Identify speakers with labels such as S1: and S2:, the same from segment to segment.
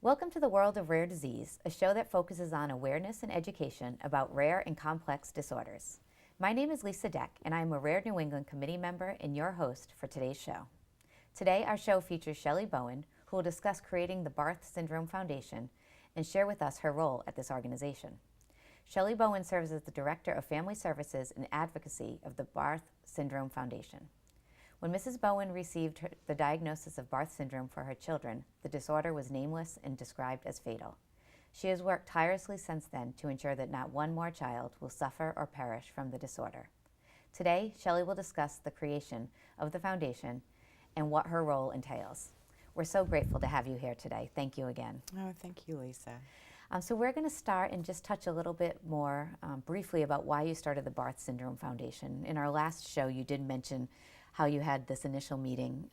S1: Welcome to the World of Rare Disease, a show that focuses on awareness and education about rare and complex disorders. My name is Lisa Deck, and I am a Rare New England committee member and your host for today's show. Today, our show features Shelley Bowen, who will discuss creating the Barth Syndrome Foundation and share with us her role at this organization. Shelley Bowen serves as the Director of Family Services and Advocacy of the Barth Syndrome Foundation. When Mrs. Bowen received the diagnosis of Barth syndrome for her children, the disorder was nameless and described as fatal. She has worked tirelessly since then to ensure that not one more child will suffer or perish from the disorder. Today, Shelley will discuss the creation of the foundation and what her role entails. We're so grateful to have you here today. Thank you again.
S2: Oh, thank you, Lisa.
S1: So we're going to start and just touch a little bit more briefly about why you started the Barth Syndrome Foundation. In our last show, you did mention how you had this initial meeting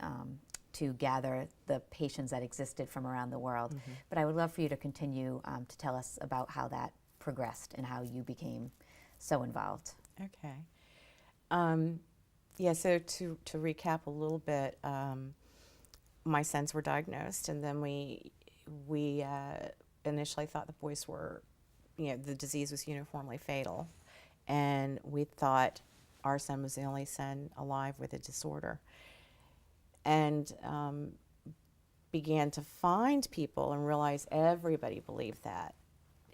S1: to gather the patients that existed from around the world. Mm-hmm. But I would love for you to continue to tell us about how that progressed and how you became so involved.
S2: Okay. So to recap a little bit, my sons were diagnosed, and then we initially thought the boys were, the disease was uniformly fatal, and we thought our son was the only son alive with a disorder, and began to find people and realize everybody believed that.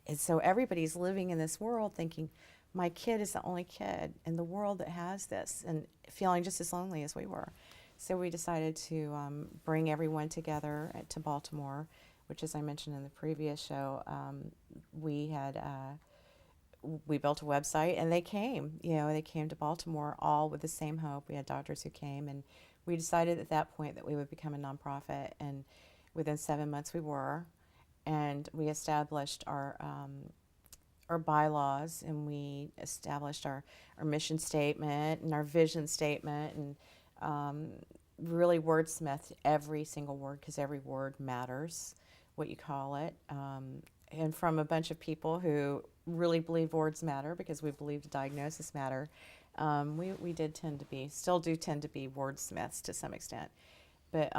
S2: And so everybody's living in this world thinking, my kid is the only kid in the world that has this, and feeling just as lonely as we were. So we decided to bring everyone together to Baltimore, which, as I mentioned in the previous show, we built a website, and they came. They came to Baltimore all with the same hope. We had doctors who came, and we decided at that point that we would become a nonprofit. And within 7 months, we were, and we established our bylaws, and we established our mission statement and our vision statement, and really wordsmithed every single word, because every word matters, what you call it. And from a bunch of people who really believe words matter, because we believe the diagnosis matter, we still do tend to be wordsmiths to some extent. But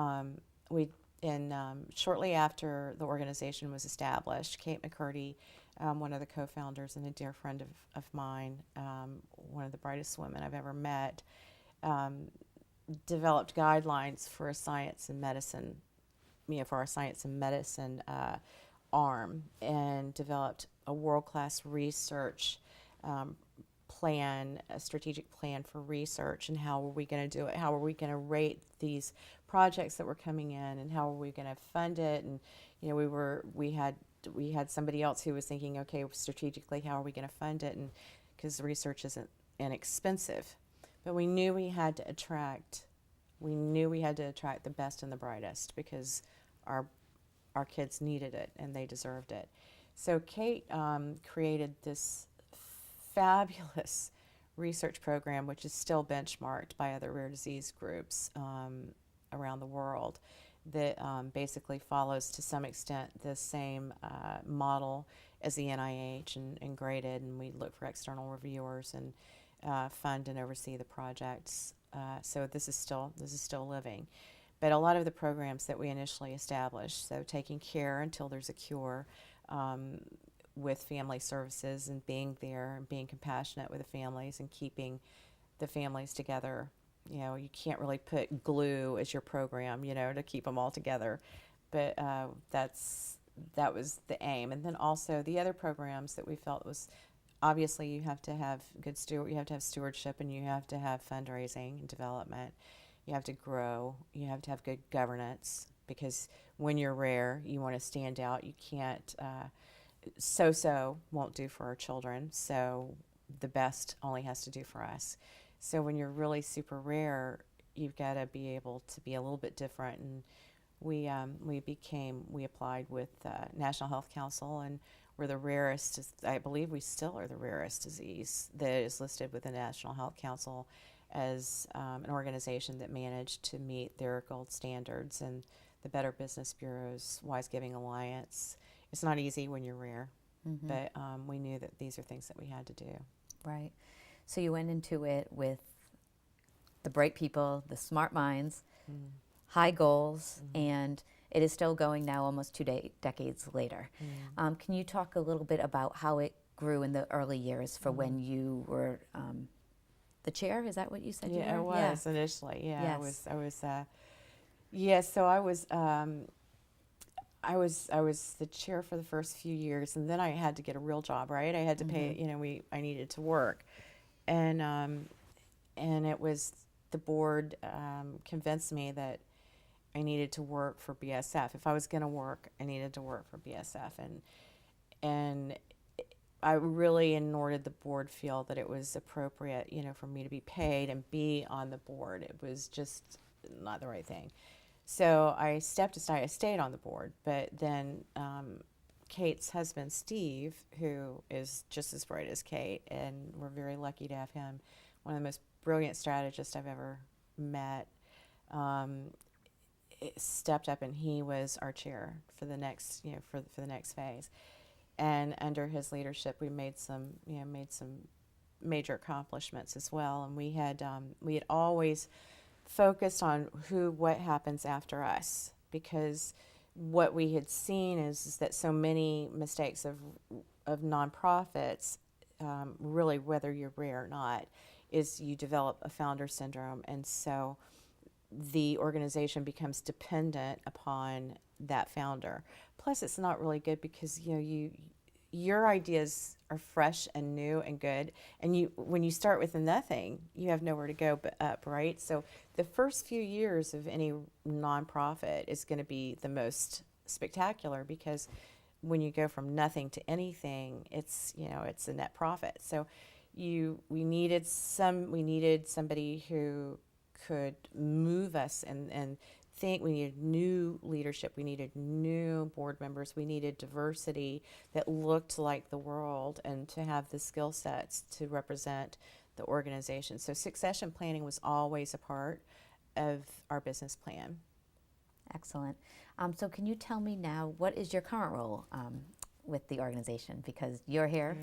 S2: shortly after the organization was established, Kate McCurdy, one of the co-founders and a dear friend of mine, one of the brightest women I've ever met, developed guidelines for science and medicine, for our science and medicine arm, and developed a world-class research plan, a strategic plan for research, and how were we going to do it, how were we going to rate these projects that were coming in, and how were we going to fund it. And we had somebody else who was thinking, okay, strategically, how are we going to fund it, and because research isn't inexpensive. But we knew we had to attract the best and the brightest, because our kids needed it and they deserved it. So Kate created this fabulous research program, which is still benchmarked by other rare disease groups around the world, that basically follows to some extent the same model as the NIH, and graded, and we look for external reviewers and fund and oversee the projects. So this is still living. But a lot of the programs that we initially established, so taking care until there's a cure, with family services, and being there and being compassionate with the families and keeping the families together. You can't really put glue as your program, to keep them all together. But that was the aim. And then also the other programs that we felt was, obviously you have to have stewardship, and you have to have fundraising and development. You have to grow. You have to have good governance, because when you're rare, you want to stand out. You can't, so won't do for our children, so the best only has to do for us. So when you're really super rare, you've got to be able to be a little bit different. And we applied with National Health Council, and we're the rarest, I believe we still are the rarest disease that is listed with the National Health Council as an organization that managed to meet their gold standards, and the Better Business Bureau's Wise Giving Alliance. It's not easy when you're rare, mm-hmm. but we knew that these are things that we had to do.
S1: Right. So you went into it with the bright people, the smart minds, high goals, and It is still going now, almost decades later. Can you talk a little bit about how it grew in the early years for when you were the chair? Is that what you said?
S2: Yeah,
S1: you
S2: I
S1: were?
S2: was initially. Yeah,
S1: Yes.
S2: I was. Yes, so I was the chair for the first few years, and then I had to get a real job. Right, I had to pay. You know, I needed to work, and it was the board convinced me that I needed to work for BSF. If I was going to work, I needed to work for BSF, and I really, and nor did the board feel that it was appropriate, you know, for me to be paid and be on the board. It was just not the right thing. So I stepped aside. I stayed on the board, but then Kate's husband, Steve, who is just as bright as Kate, and we're very lucky to have him, one of the most brilliant strategists I've ever met, stepped up, and he was our chair for the next, you know, for the next phase. And under his leadership, we made some major accomplishments as well. And we had always focused on what happens after us, because what we had seen is that so many mistakes of nonprofits, really, whether you're rare or not, is you develop a founder syndrome, and so the organization becomes dependent upon that founder. Plus, it's not really good because your ideas are fresh and new and good, and when you start with nothing, you have nowhere to go but up, right? So the first few years of any nonprofit is going to be the most spectacular, because when you go from nothing to anything, it's a net profit. So we needed somebody who could move us and think. We needed new leadership, we needed new board members, we needed diversity that looked like the world, and to have the skill sets to represent the organization. So succession planning was always a part of our business plan.
S1: Excellent. So can you tell me now, what is your current role with the organization? Because you're here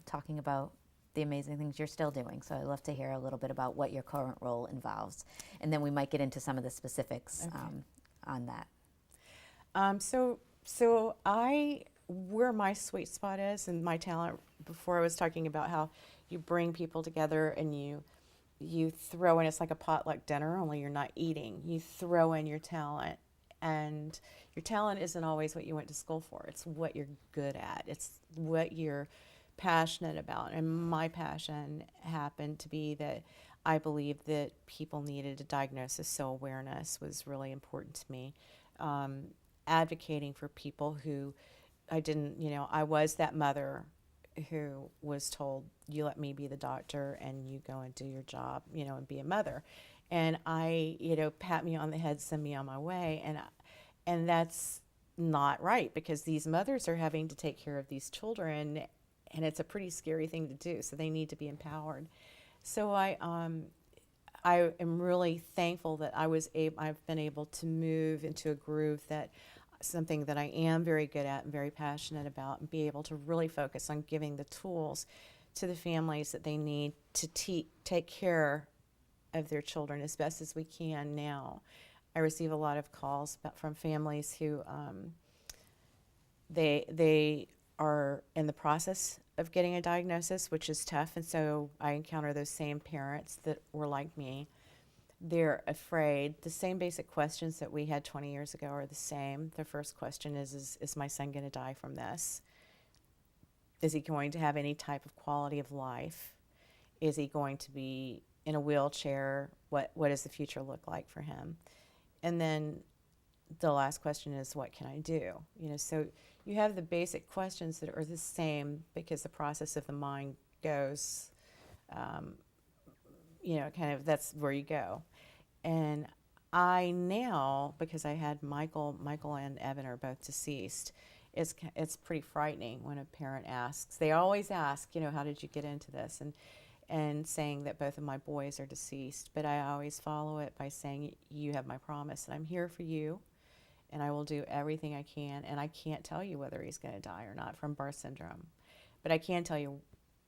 S1: talking about the amazing things you're still doing. So I'd love to hear a little bit about what your current role involves. And then we might get into some of the specifics on that.
S2: So where my sweet spot is and my talent, before I was talking about how you bring people together and you throw in, it's like a potluck dinner, only you're not eating. You throw in your talent, and your talent isn't always what you went to school for. It's what you're good at. It's what you're passionate about. And my passion happened to be that I believed that people needed a diagnosis, so awareness was really important to me. Advocating for people who I was that mother who was told, you let me be the doctor and you go and do your job, and be a mother. And pat me on the head, send me on my way. And that's not right, because these mothers are having to take care of these children, and it's a pretty scary thing to do. So they need to be empowered. So I am really thankful that I've been able to move into a groove, that something that I am very good at and very passionate about, and be able to really focus on giving the tools to the families that they need to take care of their children as best as we can now. I receive a lot of calls from families who they are in the process of getting a diagnosis, which is tough, and so I encounter those same parents that were like me. They're afraid. The same basic questions that we had 20 years ago are the same. The first question is my son going to die from this? Is he going to have any type of quality of life? Is he going to be in a wheelchair? What does the future look like for him? And then the last question is, what can I do? So you have the basic questions that are the same, because the process of the mind goes, kind of, that's where you go. And I now, because I had Michael and Evan are both deceased, it's pretty frightening when a parent asks. They always ask, how did you get into this? And saying that both of my boys are deceased. But I always follow it by saying, you have my promise, and I'm here for you, and I will do everything I can. And I can't tell you whether he's going to die or not from Barth syndrome, but I can tell you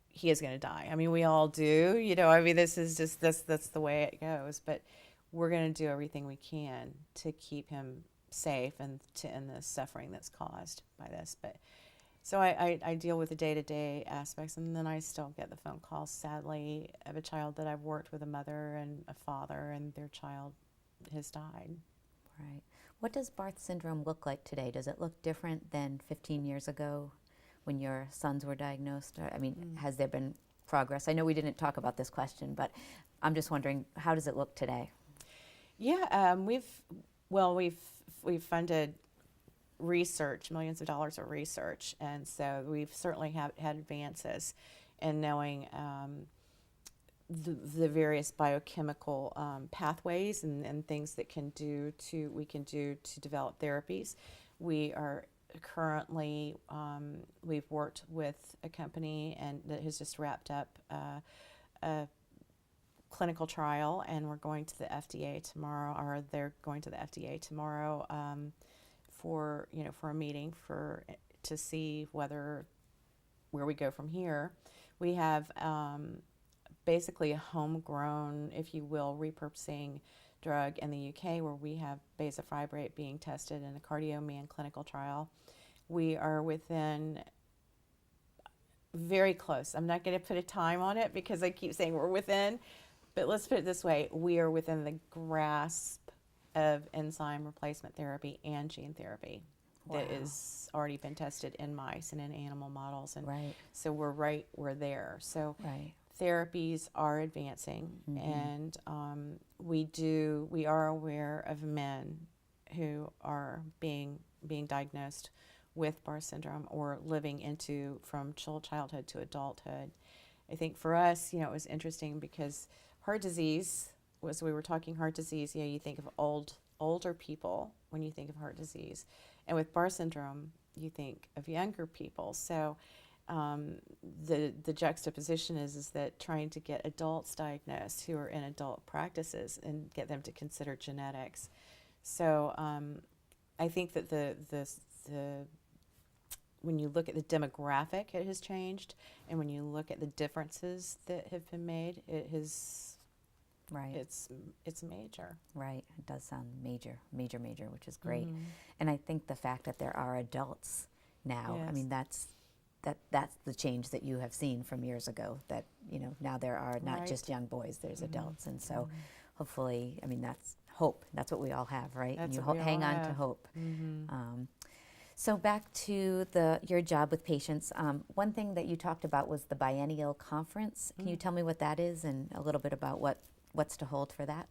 S2: he is going to die. I mean, we all do, this is just, that's the way it goes. But we're going to do everything we can to keep him safe and to end the suffering that's caused by this. But so I deal with the day-to-day aspects, and then I still get the phone calls, sadly, of a child that I've worked with, a mother and a father, and their child has died.
S1: Right. What does Barth syndrome look like today? Does it look different than 15 years ago when your sons were diagnosed? I mean, has there been progress? I know we didn't talk about this question, but I'm just wondering, how does it look today?
S2: Yeah, we've funded research, millions of dollars of research, and so we've certainly had advances in knowing the various biochemical pathways and things that we can do to develop therapies. We are currently we've worked with a company and that has just wrapped up a clinical trial, and we're going to the FDA tomorrow, or they're going to the FDA tomorrow for a meeting to see where we go from here. We have basically a homegrown, if you will, repurposing drug in the UK, where we have bezafibrate being tested in a CardioMan clinical trial. We are within very close. I'm not going to put a time on it because I keep saying we're within, but let's put it this way: we are within the grasp of enzyme replacement therapy and gene therapy. Wow. That has already been tested in mice and in animal models, and so we're there. So therapies are advancing, and we are aware of men who are being diagnosed with Barth syndrome or living from childhood to adulthood. I think for us, it was interesting because heart disease we were talking heart disease. You think of older people when you think of heart disease, and with Barth syndrome, you think of younger people. So the juxtaposition is that trying to get adults diagnosed who are in adult practices and get them to consider genetics. So I think that the when you look at the demographic, it has changed, and when you look at the differences that have been made, it has. It's major. Right.
S1: It does sound major, which is great. And I think the fact that there are adults now, I mean, that's the change that you have seen from years ago, that now there are not just young boys, there's adults. And so hopefully, I mean, that's hope. That's what we all have, right?
S2: That's
S1: and you hang on to hope. So back to your job with patients. One thing that you talked about was the biennial conference. Can you tell me what that is and a little bit about what's to hold for that?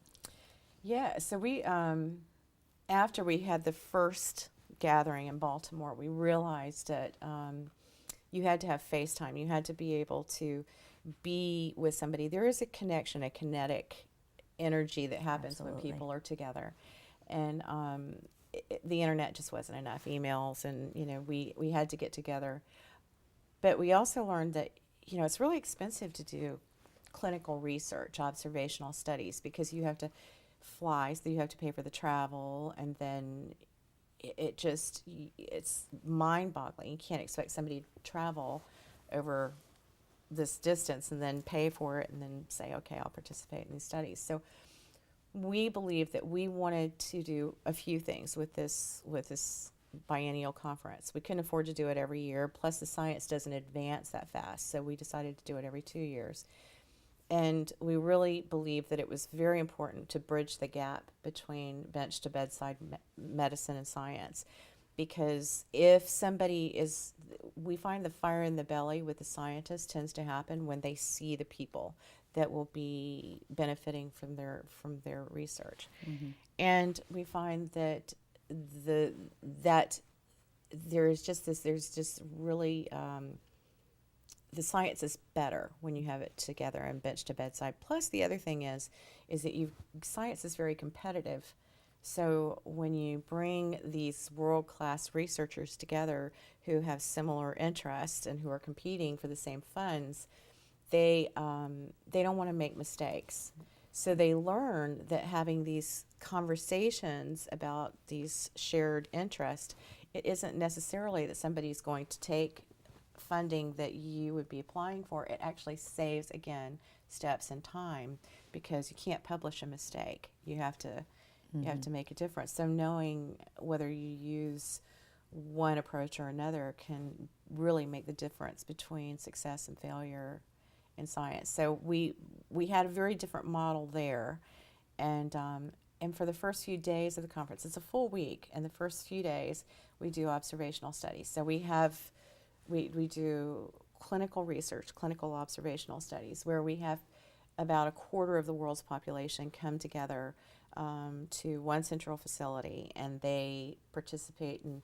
S2: Yeah, so we, after we had the first gathering in Baltimore, we realized that you had to have FaceTime. You had to be able to be with somebody. There is a connection, a kinetic energy that happens when people are together. And the internet just wasn't enough, emails, and we had to get together. But we also learned that it's really expensive to do clinical research, observational studies, because you have to fly, so you have to pay for the travel, and then it's mind-boggling. You can't expect somebody to travel over this distance and then pay for it and then say, okay, I'll participate in these studies. So we believe that we wanted to do a few things with this biennial conference. We couldn't afford to do it every year, plus the science doesn't advance that fast, so we decided to do it every 2 years. And we really believe that it was very important to bridge the gap between bench to bedside medicine and science, because if we find the fire in the belly with the scientists tends to happen when they see the people that will be benefiting from their research. And we find that there's just really the science is better when you have it together and bench to bedside. Plus, the other thing is that science is very competitive. So when you bring these world-class researchers together who have similar interests and who are competing for the same funds, they don't want to make mistakes. So they learn that having these conversations about these shared interests, it isn't necessarily that somebody's going to take funding that you would be applying for. It actually saves, again, steps in time, because you can't publish a mistake. You have to You have to make a difference. So knowing whether you use one approach or another can really make the difference between success and failure in science. So we had a very different model there, and for the first few days of the conference, it's a full week, and the first few days we do observational studies. So we do clinical research, clinical observational studies, where we have about a quarter of the world's population come together to one central facility, and they participate in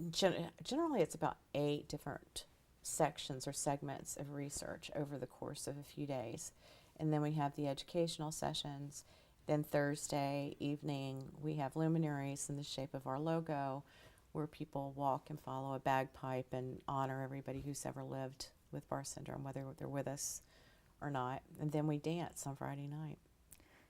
S2: generally it's about 8 different sections or segments of research over the course of a few days. And then we have the educational sessions. Then Thursday evening we have luminaries in the shape of our logo, where people walk and follow a bagpipe and honor everybody who's ever lived with Barth syndrome, whether they're with us or not. And then we dance on Friday night.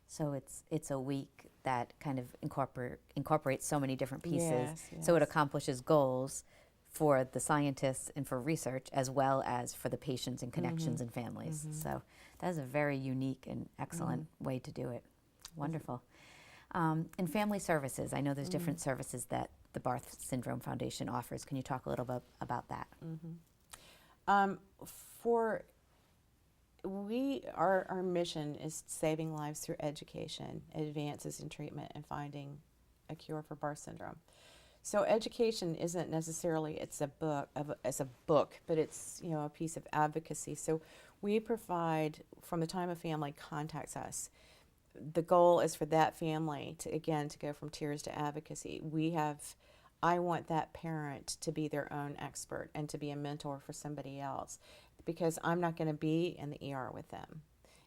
S1: So it's a week that kind of incorporates so many different pieces.
S2: Yes.
S1: So it accomplishes goals for the scientists and for research, as well as for the patients and connections and families. So that is a very unique and excellent way to do it. Wonderful. And family services, I know there's different services that the Barth Syndrome Foundation offers. Can you talk a little bit about that?
S2: Our mission is saving lives through education, advances in treatment, and finding a cure for Barth syndrome. So education isn't necessarily it's a book, but it's a piece of advocacy. So we provide, from the time a family contacts us, the goal is for that family to go from tears to advocacy. I want that parent to be their own expert and to be a mentor for somebody else, because I'm not going to be in the ER with them.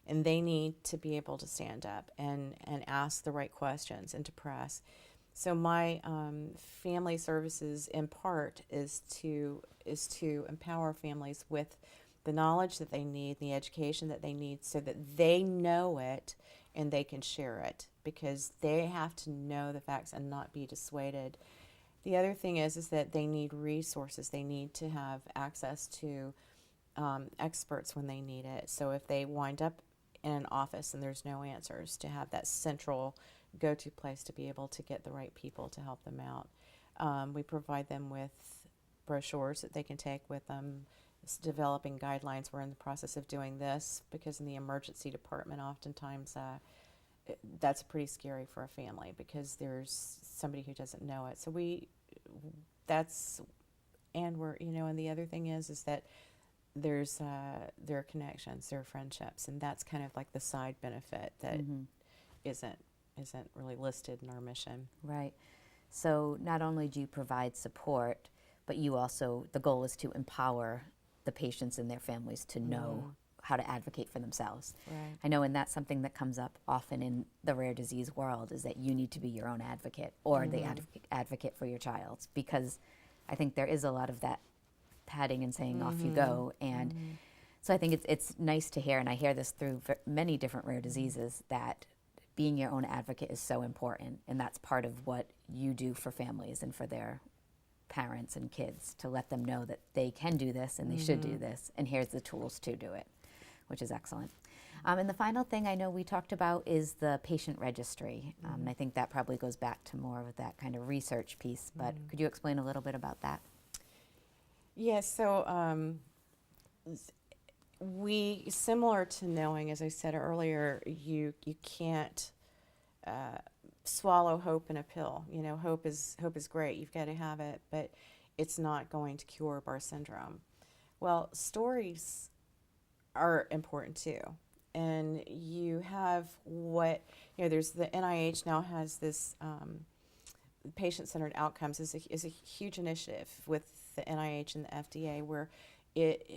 S2: And they need to be able to stand up and ask the right questions and to press. So my family services, in part, is to empower families with the knowledge that they need, the education that they need, so that they know it and they can share it, because they have to know the facts and not be dissuaded. The other thing is that they need resources. They need to have access to experts when they need it. So if they wind up in an office and there's no answers, to have that central go-to place to be able to get the right people to help them out. We provide them with brochures that they can take with them. It's developing guidelines. We're in the process of doing this, because in the emergency department oftentimes that's pretty scary for a family, because there's somebody who doesn't know it. So and the other thing is that there are connections, there are friendships, and that's kind of like the side benefit that isn't really listed in our mission.
S1: Right. So not only do you provide support, but you also, the goal is to empower the patients and their families to know how to advocate for themselves.
S2: Right.
S1: I know, and that's something that comes up often in the rare disease world, is that you need to be your own advocate, or the advocate for your child, because I think there is a lot of that patting and saying off you go, and so I think it's nice to hear, and I hear this through many different rare diseases, that being your own advocate is so important, and that's part of what you do for families and for their parents and kids, to let them know that they can do this and they should do this, and here's the tools to do it, which is excellent. And the final thing I know we talked about is the patient registry. And I think that probably goes back to more of that kind of research piece, but could you explain a little bit about that?
S2: Yes, so similar to knowing, as I said earlier, you can't swallow hope in a pill. Hope is great. You've got to have it, but it's not going to cure Barth syndrome. Well, stories are important too, and you have there's the NIH now has this patient-centered outcomes is a huge initiative with the NIH and the FDA, where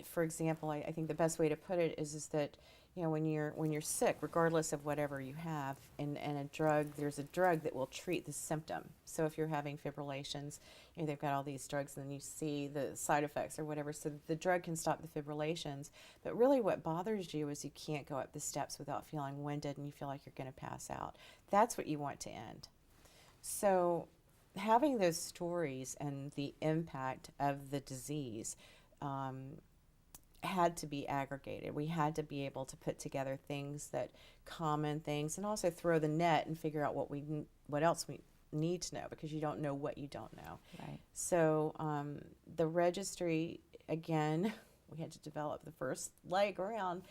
S2: for example, I think the best way to put it is that when you're sick, regardless of whatever you have, and there's a drug that will treat the symptom. So if you're having fibrillations, they've got all these drugs, and then you see the side effects or whatever. So the drug can stop the fibrillations, but really what bothers you is you can't go up the steps without feeling winded, and you feel like you're going to pass out. That's what you want to end. So having those stories and the impact of the disease had to be aggregated. We had to be able to put together things that common things, and also throw the net and figure out what else we need to know, because you don't know what you don't know.
S1: Right.
S2: So the registry, again, we had to develop the first leg around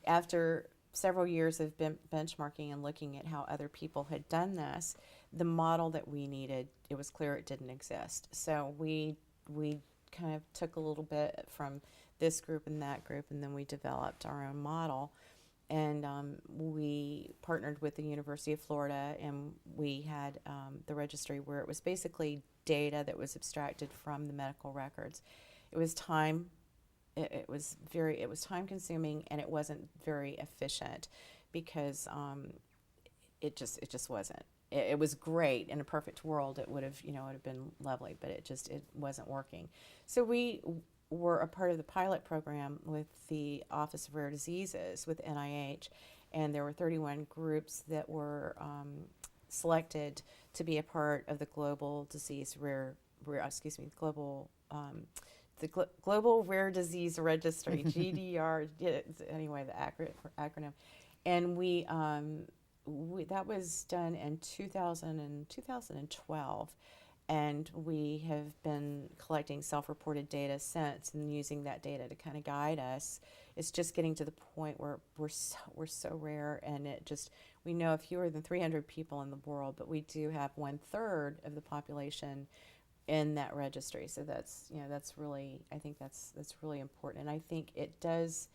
S2: after several years of benchmarking and looking at how other people had done this. The model that we needed, it was clear it didn't exist. So we kind of took a little bit from this group and that group, and then we developed our own model. And we partnered with the University of Florida, and we had the registry where it was basically data that was abstracted from the medical records. It was time. It was time consuming, and it wasn't very efficient, because it just wasn't. It was great. In a perfect world, it would have been lovely, but it wasn't working. So we were a part of the pilot program with the Office of Rare Diseases with NIH, and there were 31 groups that were selected to be a part of the Global Global Rare Disease Registry, GDR. Anyway, the acronym, and we that was done in 2012. And we have been collecting self-reported data since, and using that data to kind of guide us. It's just getting to the point where we're so rare, and we know fewer than 300 people in the world, but we do have 1/3 of the population in that registry. So that's really, I think that's really important. And I think it does.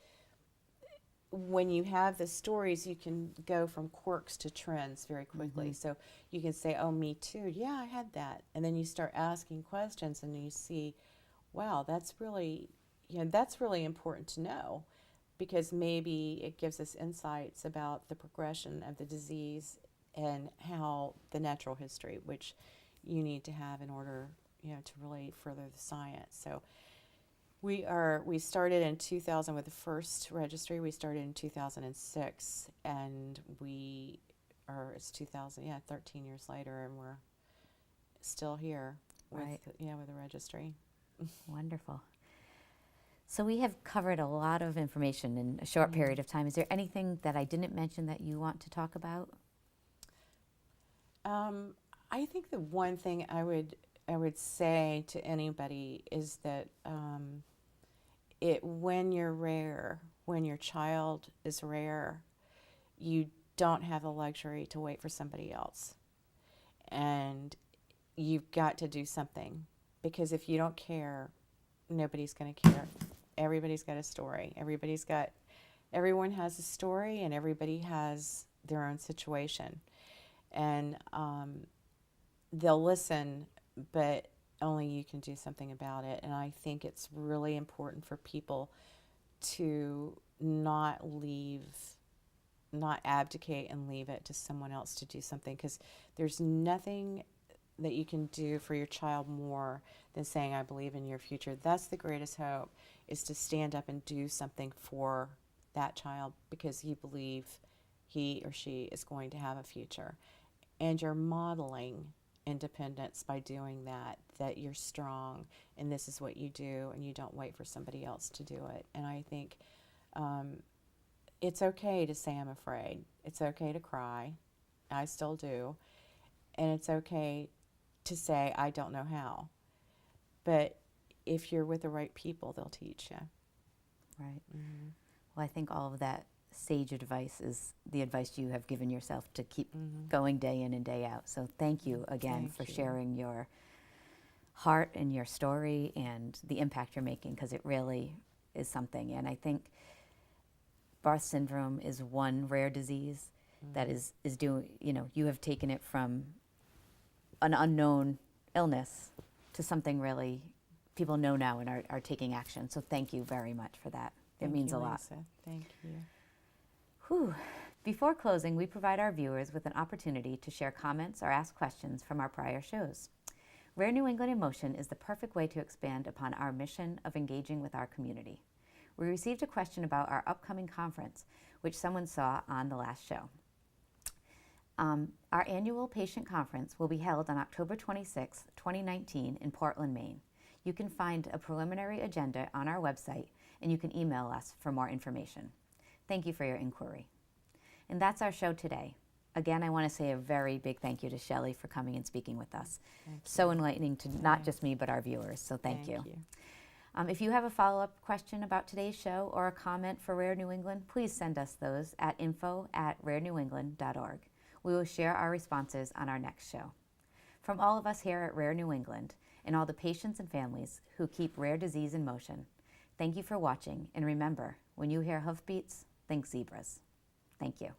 S2: When you have the stories, you can go from quirks to trends very quickly. Mm-hmm. So you can say, oh, me too. Yeah, I had that. And then you start asking questions, and you see, wow, that's really important to know, because maybe it gives us insights about the progression of the disease and how the natural history, which you need to have in order, to really further the science. So we started in 2000 with the first registry. We started in 2006, and it's 13 years later, and we're still here with the registry.
S1: Wonderful. So we have covered a lot of information in a short period of time. Is there anything that I didn't mention that you want to talk about?
S2: I think the one thing I would say to anybody is that when you're rare, when your child is rare, you don't have the luxury to wait for somebody else. And you've got to do something, because if you don't care, nobody's going to care. Everybody's got a story. Everyone has a story, and everybody has their own situation. And they'll listen, but only you can do something about it. And I think it's really important for people to not abdicate and leave it to someone else to do something, because there's nothing that you can do for your child more than saying, I believe in your future. That's the greatest hope, is to stand up and do something for that child, because you believe he or she is going to have a future. And you're modeling independence by doing that you're strong, and this is what you do, and you don't wait for somebody else to do it. And I think it's okay to say I'm afraid. It's okay to cry. I still do. And it's okay to say I don't know how. But if you're with the right people, they'll teach you.
S1: Right. Mm-hmm. Well, I think all of that sage advice is the advice you have given yourself to keep going day in and day out. So thank you again for sharing your heart and your story and the impact you're making, because it really is something. And I think Barth syndrome is one rare disease that is doing, you have taken it from an unknown illness to something really people know now and are taking action. So thank you very much for that. It means a lot.
S2: Lisa. Thank you.
S1: Whew. Before closing, we provide our viewers with an opportunity to share comments or ask questions from our prior shows. Rare New England in Motion is the perfect way to expand upon our mission of engaging with our community. We received a question about our upcoming conference, which someone saw on the last show. Our annual patient conference will be held on October 26, 2019 in Portland, Maine. You can find a preliminary agenda on our website, and you can email us for more information. Thank you for your inquiry. And that's our show today. Again, I want to say a very big thank you to Shelley for coming and speaking with us. So enlightening to not just me, but our viewers, so thank you. If you have a follow-up question about today's show or a comment for Rare New England, please send us those at info@rarenewengland.org. We will share our responses on our next show. From all of us here at Rare New England and all the patients and families who keep rare disease in motion, thank you for watching, and remember, when you hear hoofbeats, think zebras. Thank you.